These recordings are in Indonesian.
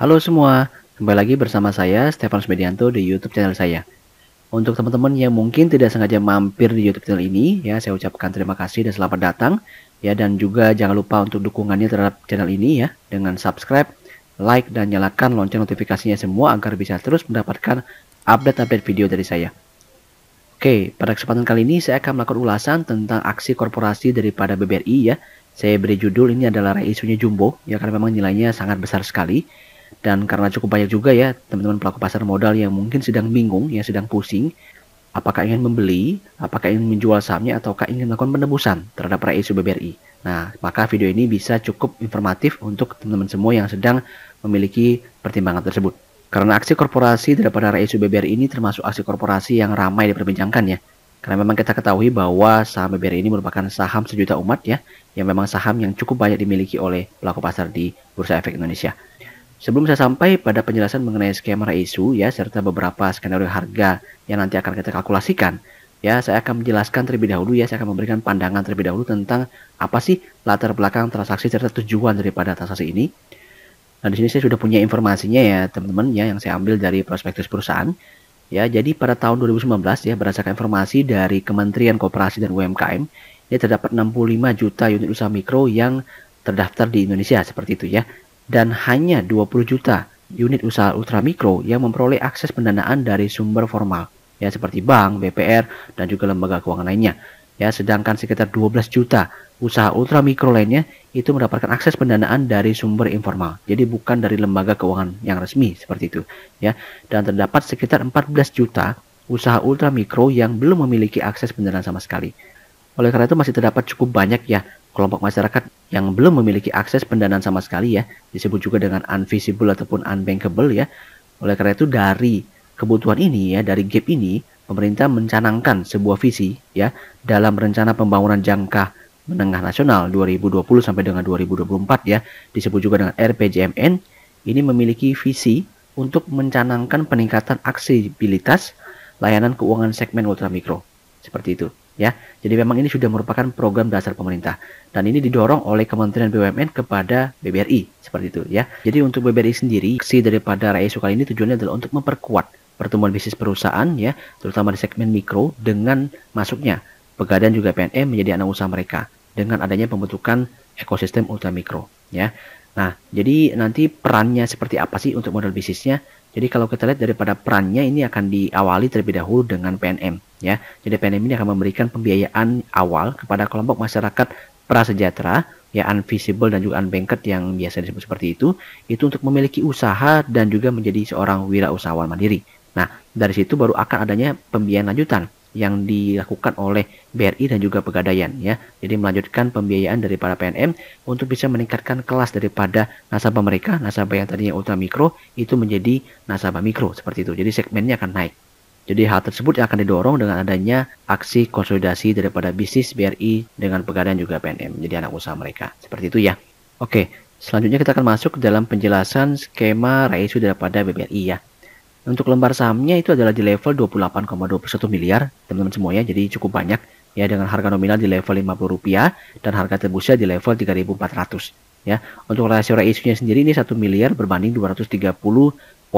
Halo semua, kembali lagi bersama saya Stefanus Medianto di YouTube channel saya. Untuk teman-teman yang mungkin tidak sengaja mampir di YouTube channel ini, ya saya ucapkan terima kasih dan selamat datang. Ya dan juga jangan lupa untuk dukungannya terhadap channel ini ya dengan subscribe, like dan nyalakan lonceng notifikasinya semua agar bisa terus mendapatkan update-update video dari saya. Oke, pada kesempatan kali ini saya akan melakukan ulasan tentang aksi korporasi daripada BBRI ya. Saya beri judul ini adalah reisunya Jumbo ya karena memang nilainya sangat besar sekali. Dan karena cukup banyak juga ya teman-teman pelaku pasar modal yang mungkin sedang bingung, ya sedang pusing, apakah ingin membeli, apakah ingin menjual sahamnya, ataukah ingin melakukan penebusan terhadap isu BBRI. Nah, maka video ini bisa cukup informatif untuk teman-teman semua yang sedang memiliki pertimbangan tersebut. Karena aksi korporasi daripada isu BBRI ini termasuk aksi korporasi yang ramai diperbincangkan ya. Karena memang kita ketahui bahwa saham BBRI ini merupakan saham sejuta umat ya, yang memang saham yang cukup banyak dimiliki oleh pelaku pasar di Bursa Efek Indonesia. Sebelum saya sampai pada penjelasan mengenai skema reisu ya serta beberapa skenario harga yang nanti akan kita kalkulasikan, ya saya akan menjelaskan terlebih dahulu ya, saya akan memberikan pandangan terlebih dahulu tentang apa sih latar belakang transaksi serta tujuan daripada transaksi ini. Nah, di sini saya sudah punya informasinya ya, teman-teman ya, yang saya ambil dari prospektus perusahaan. Ya, jadi pada tahun 2019 ya berdasarkan informasi dari Kementerian Koperasi dan UMKM, ya terdapat 65 juta unit usaha mikro yang terdaftar di Indonesia seperti itu ya. Dan hanya 20 juta unit usaha ultramikro yang memperoleh akses pendanaan dari sumber formal ya seperti bank, BPR dan juga lembaga keuangan lainnya. Ya, sedangkan sekitar 12 juta usaha ultramikro lainnya itu mendapatkan akses pendanaan dari sumber informal. Jadi bukan dari lembaga keuangan yang resmi seperti itu ya. Dan terdapat sekitar 14 juta usaha ultramikro yang belum memiliki akses pendanaan sama sekali. Oleh karena itu masih terdapat cukup banyak ya kelompok masyarakat yang belum memiliki akses pendanaan sama sekali ya, disebut juga dengan unvisible ataupun unbankable ya. Oleh karena itu dari kebutuhan ini ya, dari gap ini, pemerintah mencanangkan sebuah visi ya dalam rencana pembangunan jangka menengah nasional 2020 sampai dengan 2024 ya, disebut juga dengan RPJMN. Ini memiliki visi untuk mencanangkan peningkatan aksesibilitas layanan keuangan segmen ultramikro. Seperti itu ya. Jadi memang ini sudah merupakan program dasar pemerintah dan ini didorong oleh Kementerian BUMN kepada BBRI seperti itu ya. Jadi untuk BBRI sendiri, aksi daripada reisu kali ini tujuannya adalah untuk memperkuat pertumbuhan bisnis perusahaan ya, terutama di segmen mikro dengan masuknya Pegadaian juga PNM menjadi anak usaha mereka dengan adanya pembentukan ekosistem ultramikro ya. Nah, jadi nanti perannya seperti apa sih untuk model bisnisnya? Jadi kalau kita lihat daripada perannya ini akan diawali terlebih dahulu dengan PNM ya. Jadi PNM ini akan memberikan pembiayaan awal kepada kelompok masyarakat prasejahtera ya, unvisible dan juga unbanked yang biasa disebut seperti itu untuk memiliki usaha dan juga menjadi seorang wirausahawan mandiri. Nah, dari situ baru akan adanya pembiayaan lanjutan yang dilakukan oleh BRI dan juga Pegadaian ya. Jadi melanjutkan pembiayaan daripada PNM untuk bisa meningkatkan kelas daripada nasabah mereka, nasabah yang tadinya ultramikro itu menjadi nasabah mikro seperti itu. Jadi segmennya akan naik. Jadi hal tersebut akan didorong dengan adanya aksi konsolidasi daripada bisnis BRI dengan Pegadaian juga PNM menjadi anak usaha mereka. Seperti itu ya. Oke, selanjutnya kita akan masuk ke dalam penjelasan skema reisu daripada BBRI ya. Untuk lembar sahamnya itu adalah di level 28,21 miliar teman-teman semuanya, jadi cukup banyak ya dengan harga nominal di level Rp50 dan harga tebusnya di level 3.400 ya. Untuk rasio reisunya sendiri ini 1 miliar berbanding 230,12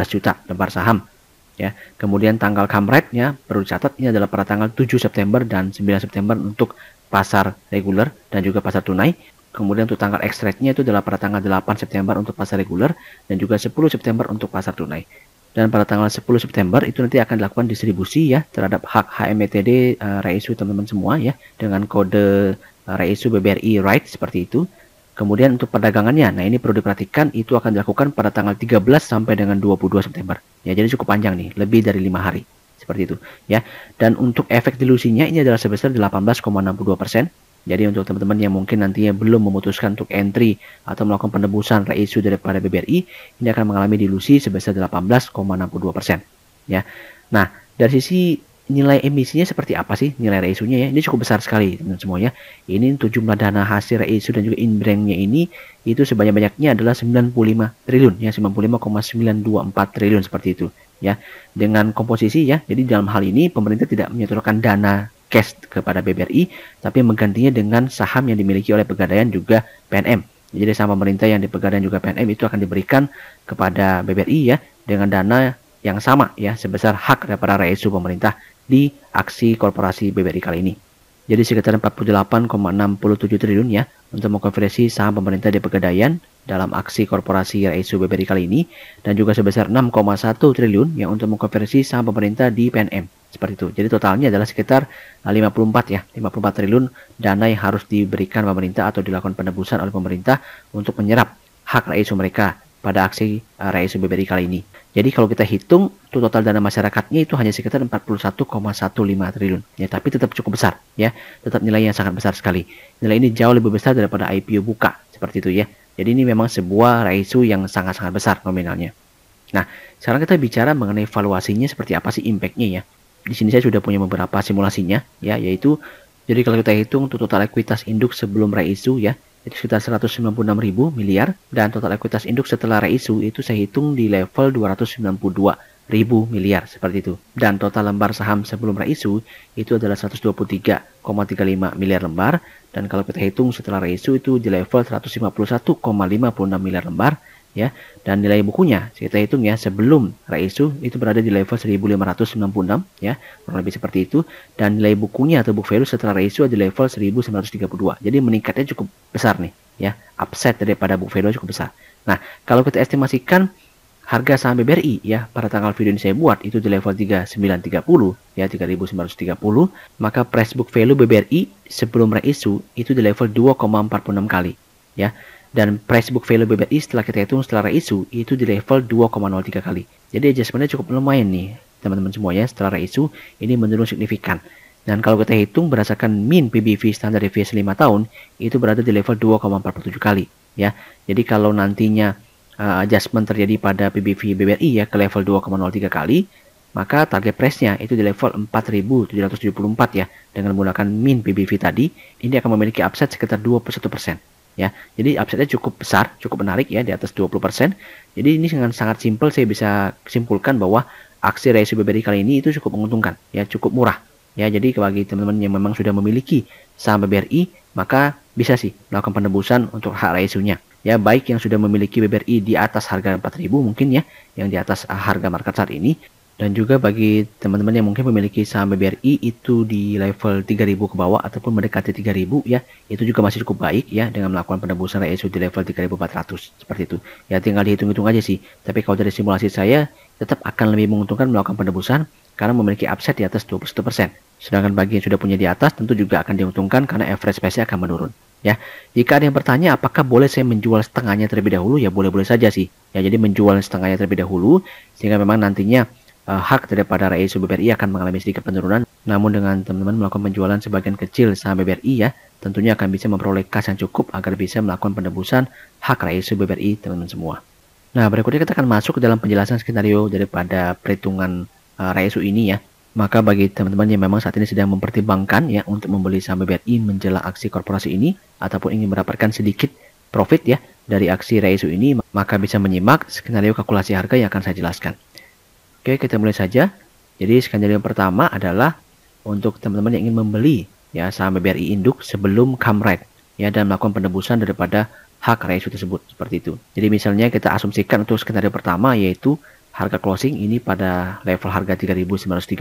juta lembar saham ya. Kemudian tanggal kamretnya perlu dicatat ini adalah pada tanggal 7 September dan 9 September untuk pasar reguler dan juga pasar tunai. Kemudian untuk tanggal ekstraknya itu adalah pada tanggal 8 September untuk pasar reguler dan juga 10 September untuk pasar tunai. Dan pada tanggal 10 September itu nanti akan dilakukan distribusi ya terhadap hak HMTD reisu teman-teman semua ya dengan kode reisu BBRI right seperti itu. Kemudian untuk perdagangannya, nah ini perlu diperhatikan itu akan dilakukan pada tanggal 13 sampai dengan 22 September. Ya, jadi cukup panjang nih, lebih dari 5 hari. Seperti itu ya. Dan untuk efek dilusinya ini adalah sebesar 18,62%. Jadi untuk teman-teman yang mungkin nantinya belum memutuskan untuk entry atau melakukan penebusan reisu daripada BBRI, ini akan mengalami dilusi sebesar 18,62% ya. Nah, dari sisi nilai emisinya seperti apa sih nilai reisunya ya? Ini cukup besar sekali teman-teman semuanya. Ini untuk jumlah dana hasil reisu dan juga inbanknya ini itu sebanyak-banyaknya adalah 95 triliun ya, 95,924 triliun seperti itu ya. Dengan komposisi ya. Jadi dalam hal ini pemerintah tidak menyetorkan dana cash kepada BBRI, tapi menggantinya dengan saham yang dimiliki oleh Pegadaian juga PNM Jadi saham pemerintah yang dipegang dan juga PNM itu akan diberikan kepada BBRI ya dengan dana yang sama ya sebesar hak daripada RSU pemerintah di aksi korporasi BBRI kali ini. Jadi sekitar 48,67 triliun ya untuk mengkonversi saham pemerintah di Pegadaian dalam aksi korporasi RSU BBRI kali ini, dan juga sebesar 6,1 triliun yang untuk mengkonversi saham pemerintah di PNM. Seperti itu. Jadi totalnya adalah sekitar 54 triliun dana yang harus diberikan pemerintah atau dilakukan penebusan oleh pemerintah untuk menyerap hak RSU mereka pada aksi RSU BBRI kali ini. Jadi kalau kita hitung total dana masyarakatnya itu hanya sekitar 41,15 triliun. Ya, tapi tetap cukup besar ya. Tetap nilainya sangat besar sekali. Nilai ini jauh lebih besar daripada IPO buka seperti itu ya. Jadi ini memang sebuah RSU yang sangat-sangat besar nominalnya. Nah, sekarang kita bicara mengenai valuasinya seperti apa sih impact-nya ya. Di sini saya sudah punya beberapa simulasinya ya, yaitu jadi kalau kita hitung total ekuitas induk sebelum RSU ya, itu sekitar 196.000 miliar, dan total ekuitas induk setelah RSU itu saya hitung di level 292.000 miliar seperti itu. Dan total lembar saham sebelum RSU itu adalah 123,35 miliar lembar, dan kalau kita hitung setelah RSU itu di level 151,56 miliar lembar ya. Dan nilai bukunya kita hitung ya sebelum RSU itu berada di level 1596 ya, kurang lebih seperti itu, dan nilai bukunya atau book value setelah RSU di level 1932. Jadi meningkatnya cukup besar nih ya, upside daripada book value cukup besar. Nah, kalau kita estimasikan harga saham BBRI ya pada tanggal video ini saya buat itu di level 3930 ya, 3930, maka price book value BBRI sebelum RSU itu di level 2,46 kali ya. Dan price book value BBRI setelah kita hitung setelah RSU itu di level 2,03 kali. Jadi adjustmentnya cukup lumayan nih teman-teman semua ya. Setelah RSU ini menurun signifikan. Dan kalau kita hitung berdasarkan min PBV standar deviasi 5 tahun itu berada di level 2,47 kali ya. Jadi kalau nantinya adjustment terjadi pada PBV BBRI ya ke level 2,03 kali, maka target price-nya itu di level 4.774 ya. Dengan menggunakan min PBV tadi, ini akan memiliki upside sekitar 21%. Ya, jadi upside-nya cukup besar, cukup menarik ya, di atas 20%. Jadi ini dengan sangat simpel saya bisa simpulkan bahwa aksi RSU BBRI kali ini itu cukup menguntungkan, ya, cukup murah. Ya, jadi bagi teman-teman yang memang sudah memiliki saham BBRI, maka bisa sih melakukan penebusan untuk hak RSU-nya. Ya, baik yang sudah memiliki BBRI di atas harga 4.000 mungkin ya, yang di atas harga market saat ini. Dan juga bagi teman-teman yang mungkin memiliki saham BBRI itu di level 3.000 ke bawah ataupun mendekati 3.000 ya, itu juga masih cukup baik ya dengan melakukan penebusan RSU di level 3.400 seperti itu. Ya tinggal dihitung-hitung aja sih. Tapi kalau dari simulasi saya tetap akan lebih menguntungkan melakukan penebusan karena memiliki upside di atas 21%. Sedangkan bagi yang sudah punya di atas tentu juga akan diuntungkan karena average price-nya akan menurun. Ya, jika ada yang bertanya apakah boleh saya menjual setengahnya terlebih dahulu, ya boleh-boleh saja sih. Ya, jadi menjual setengahnya terlebih dahulu sehingga memang nantinya hak daripada RSU BBRI akan mengalami sedikit penurunan. Namun dengan teman-teman melakukan penjualan sebagian kecil saham BBRI ya, tentunya akan bisa memperoleh kas yang cukup agar bisa melakukan penebusan hak RSU BBRI teman-teman semua. Nah, berikutnya kita akan masuk ke dalam penjelasan skenario daripada perhitungan RSU ini ya. Maka bagi teman-teman yang memang saat ini sedang mempertimbangkan ya untuk membeli saham BBRI menjelang aksi korporasi ini ataupun ingin mendapatkan sedikit profit ya dari aksi RSU ini, maka bisa menyimak skenario kalkulasi harga yang akan saya jelaskan. Oke, kita mulai saja. Jadi skenario yang pertama adalah untuk teman-teman yang ingin membeli ya saham BBRI induk sebelum come ya dan melakukan penebusan daripada hak RSU tersebut seperti itu. Jadi misalnya kita asumsikan untuk skenario pertama yaitu harga closing ini pada level harga 3.930,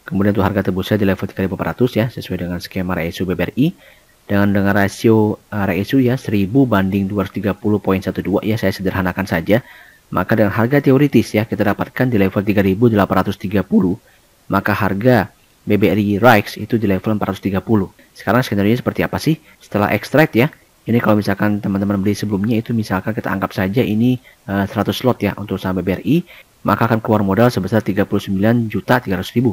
kemudian untuk harga tebusnya di level 3.400 ya sesuai dengan skema RSU BBRI dengan rasio RSU ya 1000 banding 230.12 ya, saya sederhanakan saja. Maka dengan harga teoritis ya kita dapatkan di level 3.830, maka harga BBRI RIX itu di level 430. Sekarang skenario seperti apa sih setelah extract ya? Ini kalau misalkan teman-teman beli sebelumnya itu misalkan kita anggap saja ini 100 slot ya untuk saham BBRI, maka akan keluar modal sebesar 39.300.000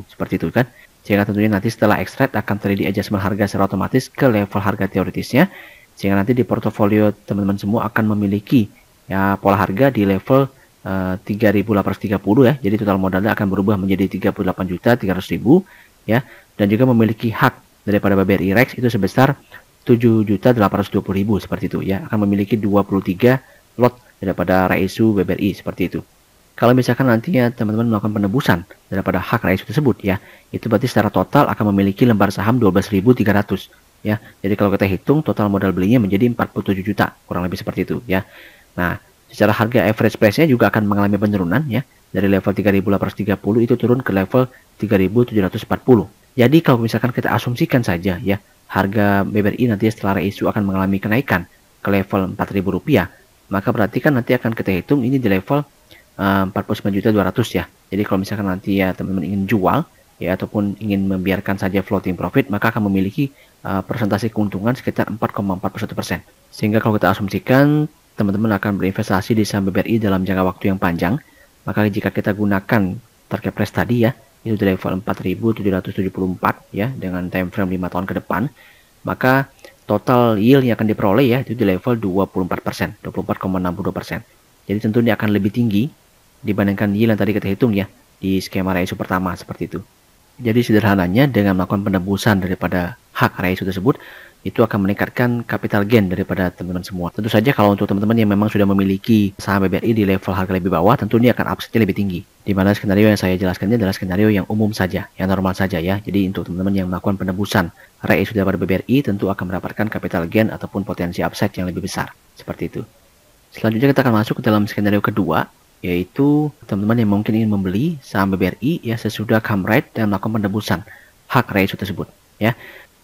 seperti itu kan. Sehingga tentunya nanti setelah extract akan terjadi adjustment harga secara otomatis ke level harga teoritisnya, sehingga nanti di portofolio teman-teman semua akan memiliki ya pola harga di level 3.830 ya. Jadi total modalnya akan berubah menjadi 38.300.000 ya, dan juga memiliki hak daripada BBRI REX itu sebesar 7.820.000 seperti itu ya. Akan memiliki 23 lot daripada RSU BBRI seperti itu. Kalau misalkan nantinya teman-teman melakukan penebusan daripada hak RSU tersebut ya, itu berarti secara total akan memiliki lembar saham 12.300 ya. Jadi kalau kita hitung total modal belinya menjadi 47 juta, kurang lebih seperti itu ya. Nah, secara harga average price-nya juga akan mengalami penurunan ya. Dari level 3.830 itu turun ke level 3.740. Jadi kalau misalkan kita asumsikan saja ya, harga BBRI nanti setelah reisu akan mengalami kenaikan ke level Rp4.000, maka berarti kan nanti akan kita hitung ini di level 49.200 ya. Jadi kalau misalkan nanti ya teman-teman ingin jual ya ataupun ingin membiarkan saja floating profit, maka akan memiliki persentase keuntungan sekitar 4,41%. Sehingga kalau kita asumsikan teman-teman akan berinvestasi di saham BBRI dalam jangka waktu yang panjang, maka jika kita gunakan target price tadi ya, itu di level 4.774 ya, dengan time frame 5 tahun ke depan, maka total yield yang akan diperoleh ya, itu di level 24%, 24,62%. Jadi tentu ini akan lebih tinggi dibandingkan yield yang tadi kita hitung ya, di skema reisu pertama seperti itu. Jadi sederhananya dengan melakukan penebusan daripada hak reisu tersebut, itu akan meningkatkan capital gain daripada teman-teman semua. Tentu saja kalau untuk teman-teman yang memang sudah memiliki saham BBRI di level harga lebih bawah, tentu ini akan upside-nya lebih tinggi. Di mana skenario yang saya jelaskan ini adalah skenario yang umum saja, yang normal saja ya. Jadi untuk teman-teman yang melakukan penebusan reisu daripada BBRI, tentu akan mendapatkan capital gain ataupun potensi upside yang lebih besar. Seperti itu. Selanjutnya kita akan masuk ke dalam skenario kedua, yaitu teman-teman yang mungkin ingin membeli saham BBRI ya sesudah come right dan melakukan penebusan hak reisu tersebut ya.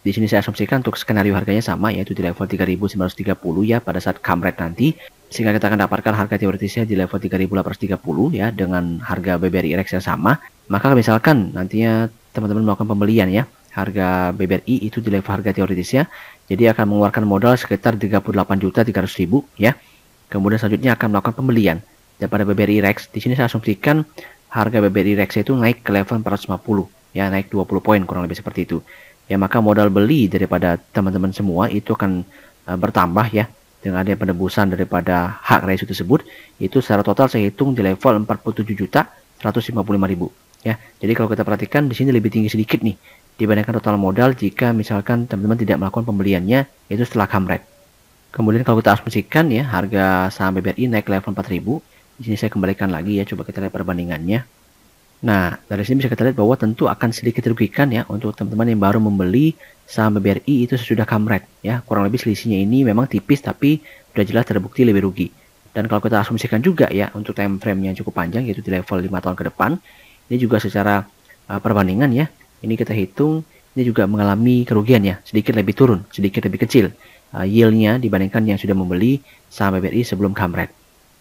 Di sini saya asumsikan untuk skenario harganya sama, yaitu di level 3.930 ya pada saat come right nanti, sehingga kita akan dapatkan harga teoretisnya di level 3.830 ya dengan harga BBRI Rex yang sama. Maka misalkan nantinya teman-teman melakukan pembelian ya, harga BBRI itu di level harga teoretisnya, jadi akan mengeluarkan modal sekitar 38.300.000 ya. Kemudian selanjutnya akan melakukan pembelian daripada BBRI Rex. Di sini saya asumsikan harga BBRI Rex itu naik ke level 450 ya, naik 20 poin kurang lebih seperti itu. Ya, maka modal beli daripada teman-teman semua itu akan bertambah ya dengan adanya penebusan daripada hak reisu tersebut. Itu secara total saya hitung di level 47.155.000 ya. Jadi kalau kita perhatikan di sini lebih tinggi sedikit nih dibandingkan total modal jika misalkan teman-teman tidak melakukan pembeliannya itu setelah come right. Kemudian kalau kita asumsikan ya harga saham BBRI naik ke level 4.000, di sini saya kembalikan lagi ya, coba kita lihat perbandingannya. Nah, dari sini bisa kita lihat bahwa tentu akan sedikit dirugikan ya untuk teman-teman yang baru membeli saham BBRI itu sesudah come right ya. Kurang lebih selisihnya ini memang tipis tapi sudah jelas terbukti lebih rugi. Dan kalau kita asumsikan juga ya untuk time frame yang cukup panjang yaitu di level 5 tahun ke depan, ini juga secara perbandingan ya. Ini kita hitung ini juga mengalami kerugian ya, sedikit lebih turun, sedikit lebih kecil yieldnya dibandingkan yang sudah membeli saham BBRI sebelum come right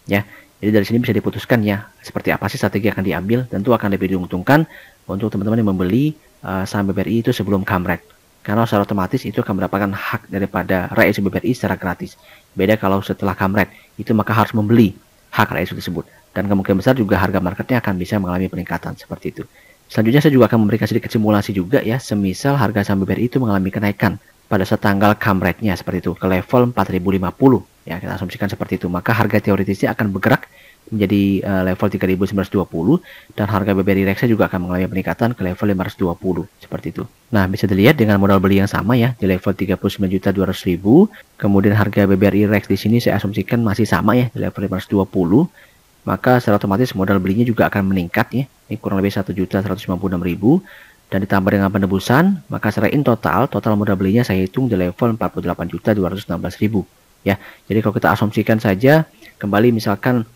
ya. Jadi dari sini bisa diputuskan ya seperti apa sih strategi akan diambil. Tentu akan lebih diuntungkan untuk teman-teman yang membeli saham BBRI itu sebelum come right, karena secara otomatis itu akan mendapatkan hak daripada reisu BBRI secara gratis. Beda kalau setelah come right itu maka harus membeli hak reisu tersebut, dan kemungkinan besar juga harga marketnya akan bisa mengalami peningkatan seperti itu. Selanjutnya saya juga akan memberikan sedikit simulasi juga ya, semisal harga saham BBRI itu mengalami kenaikan pada saat tanggal come right-nya seperti itu ke level 4.050 ya, kita asumsikan seperti itu, maka harga teoretisnya akan bergerak menjadi level 3.920 dan harga BBRI Rex juga akan mengalami peningkatan ke level 520 seperti itu. Nah, bisa dilihat dengan modal beli yang sama ya di level 39.200.000. Kemudian harga BBRI Rex di sini saya asumsikan masih sama ya di level 520. Maka secara otomatis modal belinya juga akan meningkat ya. Ini kurang lebih 1.156.000 dan ditambah dengan penebusan, maka secara in total modal belinya saya hitung di level 48.216.000 ya. Jadi kalau kita asumsikan saja kembali misalkan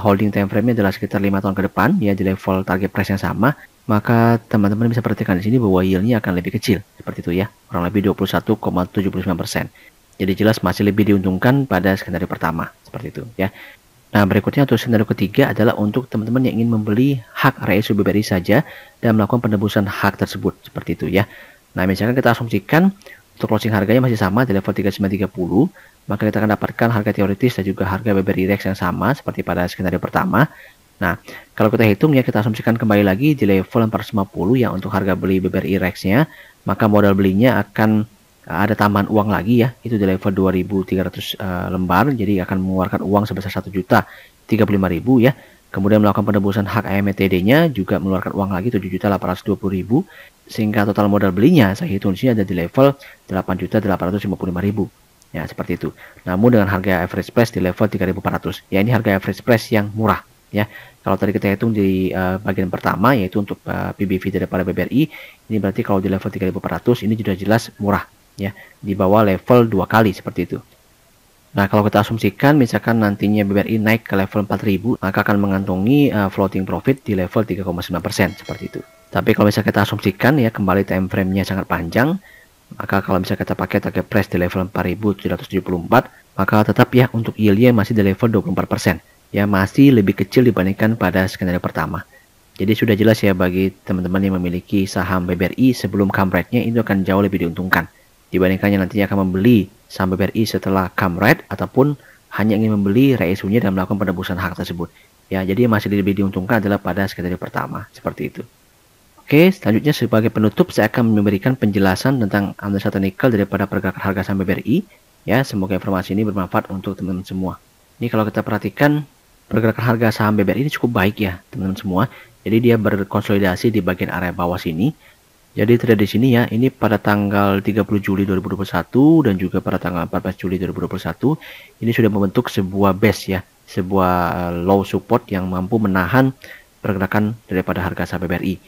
holding time frame-nya adalah sekitar 5 tahun ke depan ya di level target price yang sama, maka teman-teman bisa perhatikan di sini bahwa yield-nya akan lebih kecil seperti itu ya, kurang lebih 21,79%. Jadi jelas masih lebih diuntungkan pada skenario pertama seperti itu ya. Nah, berikutnya untuk skenario ketiga adalah untuk teman-teman yang ingin membeli hak reisu BBRI saja dan melakukan penebusan hak tersebut seperti itu ya. Nah, misalkan kita asumsikan untuk closing harganya masih sama di level 3930, maka kita akan dapatkan harga teoritis dan juga harga BBRI Rex yang sama seperti pada skenario pertama. Nah, kalau kita hitung ya, kita asumsikan kembali lagi di level 450 ya untuk harga beli BBRI Rex-nya, maka modal belinya akan ada tambahan uang lagi ya, itu di level 2.300 lembar, jadi akan mengeluarkan uang sebesar 1.035.000 ya. Kemudian melakukan penebusan hak AMTD-nya juga mengeluarkan uang lagi 7.820.000, sehingga total modal belinya saya hitung di sini ada di level 8.855.000 ya, seperti itu. Namun dengan harga average price di level 3.400 ya, ini harga average price yang murah ya. Kalau tadi kita hitung di bagian pertama yaitu untuk PBV daripada BBRI, ini berarti kalau di level 3.400 ini sudah jelas murah ya, di bawah level 2 kali seperti itu. Nah, kalau kita asumsikan misalkan nantinya BBRI naik ke level 4000, maka akan mengantongi floating profit di level 3,9% seperti itu. Tapi kalau misalnya kita asumsikan ya kembali time frame-nya sangat panjang, maka kalau misalnya kita pakai target price di level 4774, maka tetap ya untuk yield-nya masih di level 24%. Ya, masih lebih kecil dibandingkan pada skenario pertama. Jadi sudah jelas ya bagi teman-teman yang memiliki saham BBRI sebelum come rate-nya itu akan jauh lebih diuntungkan dibandingkan yang nantinya akan membeli saham BBRI setelah come rate ataupun hanya ingin membeli reisunya dan melakukan penebusan hak tersebut. Ya, jadi masih lebih diuntungkan adalah pada skenario pertama seperti itu. Oke, selanjutnya sebagai penutup saya akan memberikan penjelasan tentang analisa teknikal daripada pergerakan harga saham BBRI. Ya, semoga informasi ini bermanfaat untuk teman-teman semua. Ini kalau kita perhatikan pergerakan harga saham BBRI ini cukup baik ya, teman-teman semua. Jadi dia berkonsolidasi di bagian area bawah sini. Jadi trade di sini ya, ini pada tanggal 30 Juli 2021 dan juga pada tanggal 14 Juli 2021 ini sudah membentuk sebuah base ya, sebuah low support yang mampu menahan pergerakan daripada harga saham BBRI.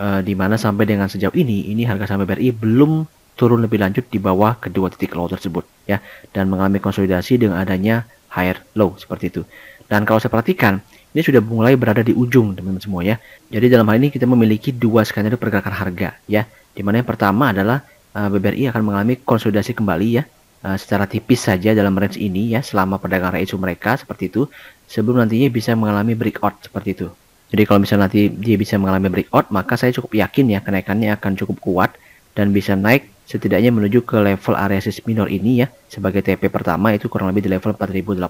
Di mana sampai dengan sejauh ini harga saham BBRI belum turun lebih lanjut di bawah kedua titik low tersebut ya, dan mengalami konsolidasi dengan adanya higher low seperti itu. Dan kalau saya perhatikan ini sudah mulai berada di ujung teman-teman semua ya. Jadi dalam hal ini kita memiliki dua skenario pergerakan harga ya. Dimana yang pertama adalah BBRI akan mengalami konsolidasi kembali ya, secara tipis saja dalam range ini ya selama perdagangan isu mereka seperti itu, sebelum nantinya bisa mengalami breakout seperti itu. Jadi kalau misalnya nanti dia bisa mengalami breakout, maka saya cukup yakin ya kenaikannya akan cukup kuat dan bisa naik setidaknya menuju ke level area resistance minor ini ya, sebagai TP pertama itu kurang lebih di level 4080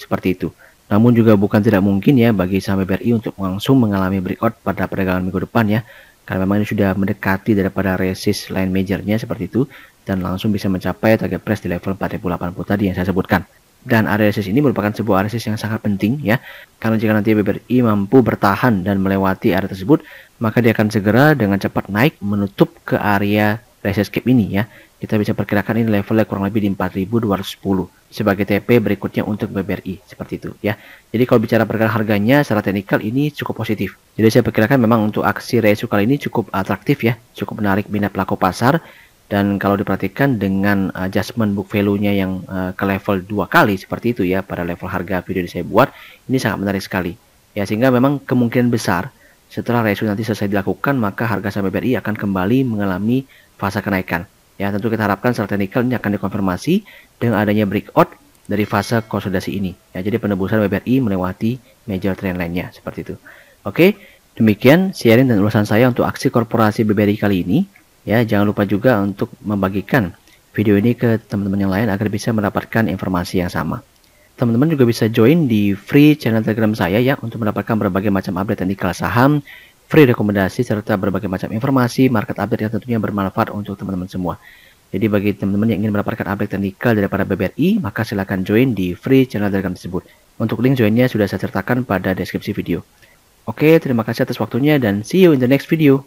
seperti itu. Namun juga bukan tidak mungkin ya bagi saham BBRI untuk langsung mengalami breakout pada perdagangan minggu depan ya, karena memang ini sudah mendekati daripada resist line majornya seperti itu dan langsung bisa mencapai target price di level 4080 tadi yang saya sebutkan. Dan area resist ini merupakan sebuah area resist yang sangat penting ya, karena jika nanti BBRI mampu bertahan dan melewati area tersebut, maka dia akan segera dengan cepat naik menutup ke area resist cap ini ya. Kita bisa perkirakan ini levelnya kurang lebih di 4210 sebagai TP berikutnya untuk BBRI seperti itu ya. Jadi kalau bicara pergerakan harganya secara teknikal ini cukup positif. Jadi saya perkirakan memang untuk aksi RSU kali ini cukup atraktif ya, cukup menarik minat pelaku pasar. Dan kalau diperhatikan dengan adjustment book value-nya yang ke level 2 kali seperti itu ya pada level harga video yang saya buat, ini sangat menarik sekali. Ya, sehingga memang kemungkinan besar setelah RSU nanti selesai dilakukan, maka harga saham BBRI akan kembali mengalami fase kenaikan. Ya, tentu kita harapkan secara teknikal ini akan dikonfirmasi dengan adanya breakout dari fase konsolidasi ini. Ya, jadi penebusan BBRI melewati major trend line-nya seperti itu. Oke, demikian sharing dan ulasan saya untuk aksi korporasi BBRI kali ini. Ya, jangan lupa juga untuk membagikan video ini ke teman-teman yang lain agar bisa mendapatkan informasi yang sama. Teman-teman juga bisa join di free channel Telegram saya ya untuk mendapatkan berbagai macam update teknikal saham, free rekomendasi serta berbagai macam informasi market update yang tentunya bermanfaat untuk teman-teman semua. Jadi bagi teman-teman yang ingin mendapatkan update teknikal daripada BBRI, maka silakan join di free channel Telegram tersebut. Untuk link joinnya sudah saya sertakan pada deskripsi video. Oke, terima kasih atas waktunya dan see you in the next video.